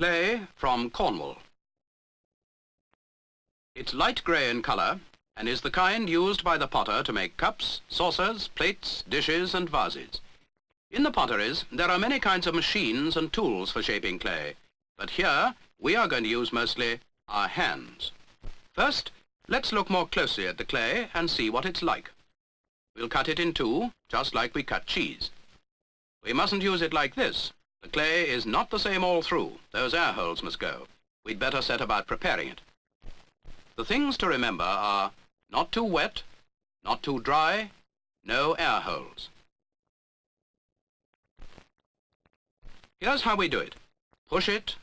Clay from Cornwall. It's light grey in colour and is the kind used by the potter to make cups, saucers, plates, dishes and vases. In the potteries, there are many kinds of machines and tools for shaping clay, but here we are going to use mostly our hands. First, let's look more closely at the clay and see what it's like. We'll cut it in two, just like we cut cheese. We mustn't use it like this. The clay is not the same all through. Those air holes must go. We'd better set about preparing it. The things to remember are not too wet, not too dry, no air holes. Here's how we do it. Push it,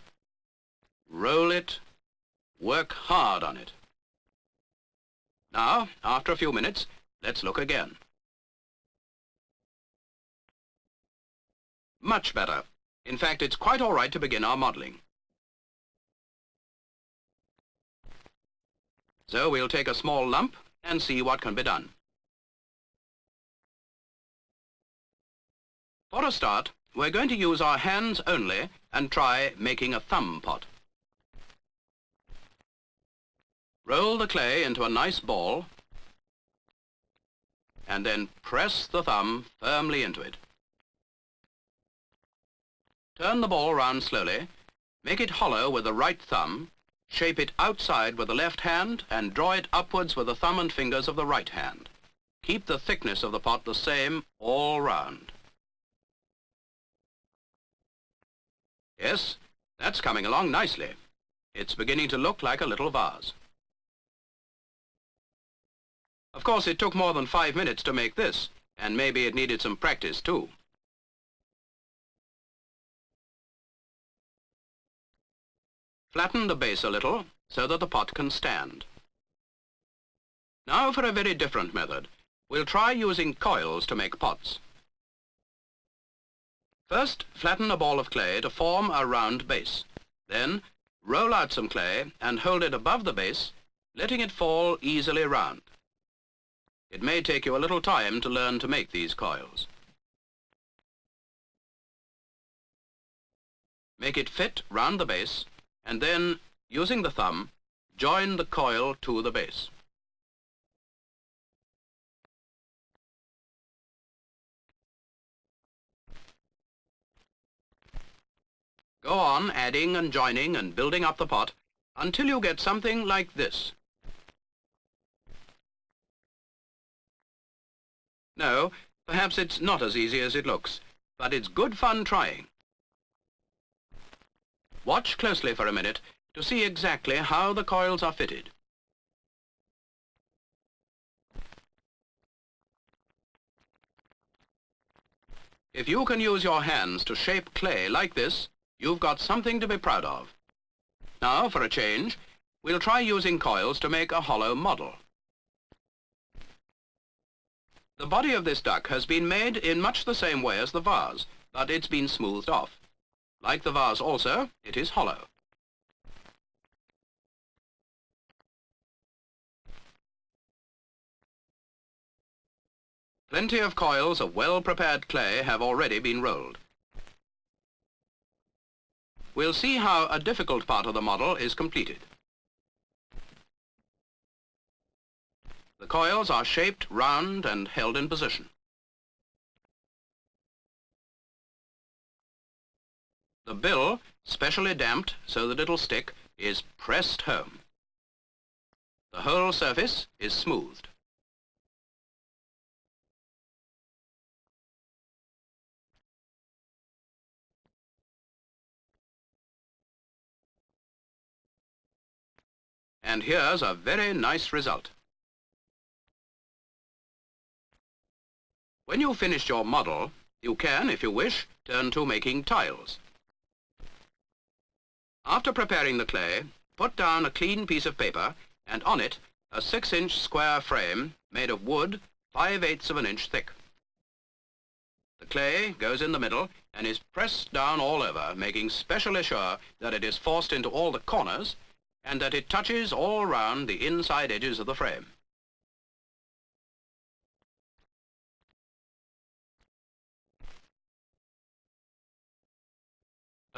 roll it, work hard on it. Now, after a few minutes, let's look again. Much better. In fact, it's quite all right to begin our modelling. So we'll take a small lump and see what can be done. For a start, we're going to use our hands only and try making a thumb pot. Roll the clay into a nice ball and then press the thumb firmly into it. Turn the ball round slowly, make it hollow with the right thumb, shape it outside with the left hand and draw it upwards with the thumb and fingers of the right hand. Keep the thickness of the pot the same all round. Yes, that's coming along nicely. It's beginning to look like a little vase. Of course, it took more than 5 minutes to make this, and maybe it needed some practice too. Flatten the base a little so that the pot can stand. Now for a very different method. We'll try using coils to make pots. First, flatten a ball of clay to form a round base. Then, roll out some clay and hold it above the base, letting it fall easily round. It may take you a little time to learn to make these coils. Make it fit round the base, and then, using the thumb, join the coil to the base. Go on adding and joining and building up the pot until you get something like this. No, perhaps it's not as easy as it looks, but it's good fun trying. Watch closely for a minute to see exactly how the coils are fitted. If you can use your hands to shape clay like this, you've got something to be proud of. Now, for a change, we'll try using coils to make a hollow model. The body of this duck has been made in much the same way as the vase, but it's been smoothed off. Like the vase also, it is hollow. Plenty of coils of well-prepared clay have already been rolled. We'll see how a difficult part of the model is completed. The coils are shaped round and held in position. The bill, specially damped so that it'll stick, is pressed home. The whole surface is smoothed. And here's a very nice result. When you've finished your model, you can, if you wish, turn to making tiles. After preparing the clay, put down a clean piece of paper and on it a 6-inch square frame made of wood 5/8 of an inch thick. The clay goes in the middle and is pressed down all over, making specially sure that it is forced into all the corners and that it touches all round the inside edges of the frame.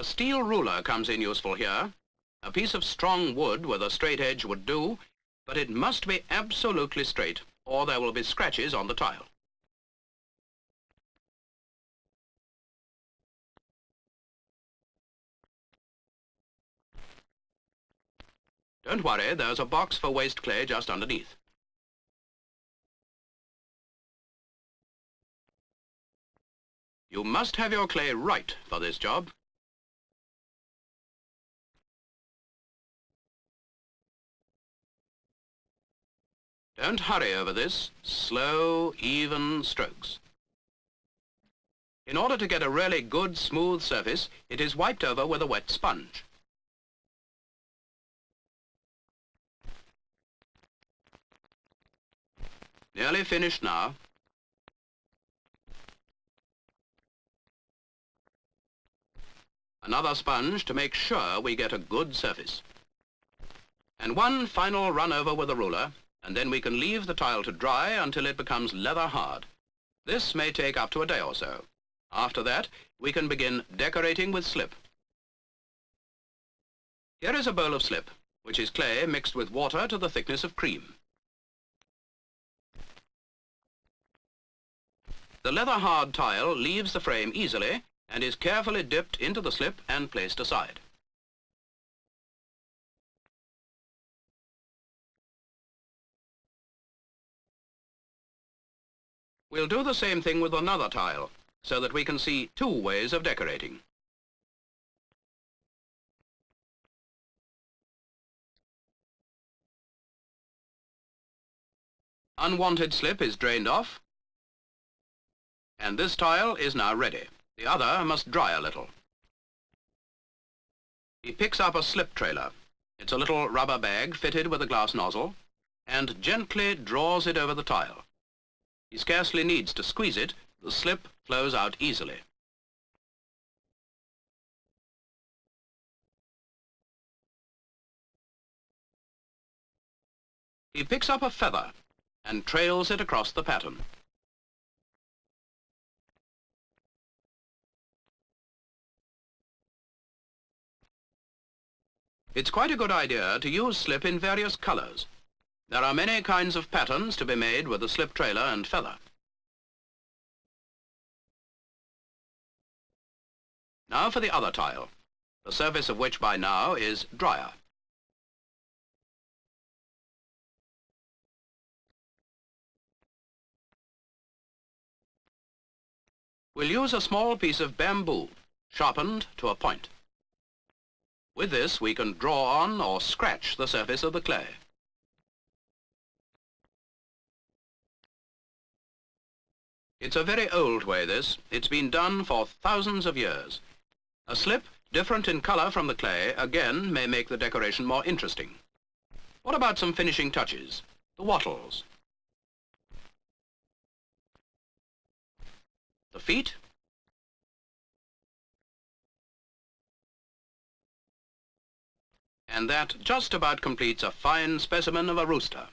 A steel ruler comes in useful here. A piece of strong wood with a straight edge would do, but it must be absolutely straight, or there will be scratches on the tile. Don't worry, there's a box for waste clay just underneath. You must have your clay right for this job. Don't hurry over this. Slow, even strokes. In order to get a really good, smooth surface, it is wiped over with a wet sponge. Nearly finished now. Another sponge to make sure we get a good surface. And one final run over with a ruler, and then we can leave the tile to dry until it becomes leather hard. This may take up to a day or so. After that, we can begin decorating with slip. Here is a bowl of slip, which is clay mixed with water to the thickness of cream. The leather-hard tile leaves the frame easily and is carefully dipped into the slip and placed aside. We'll do the same thing with another tile, so that we can see two ways of decorating. Unwanted slip is drained off, and this tile is now ready. The other must dry a little. He picks up a slip trailer. It's a little rubber bag fitted with a glass nozzle, and gently draws it over the tile. He scarcely needs to squeeze it. The slip flows out easily. He picks up a feather and trails it across the pattern. It's quite a good idea to use slip in various colors. There are many kinds of patterns to be made with a slip trailer and feather. Now for the other tile, the surface of which by now is drier. We'll use a small piece of bamboo, sharpened to a point. With this we can draw on or scratch the surface of the clay. It's a very old way, this. It's been done for thousands of years. A slip, different in color from the clay, again may make the decoration more interesting. What about some finishing touches? The wattles. The feet. And that just about completes a fine specimen of a rooster.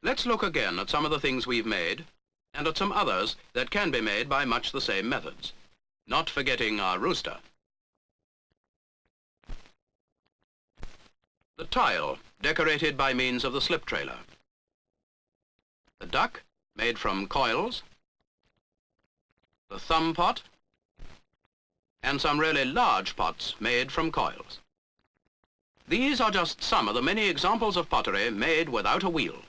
Let's look again at some of the things we've made, and at some others that can be made by much the same methods, not forgetting our rooster. The tile, decorated by means of the slip trailer. The duck, made from coils. The thumb pot, and some really large pots made from coils. These are just some of the many examples of pottery made without a wheel.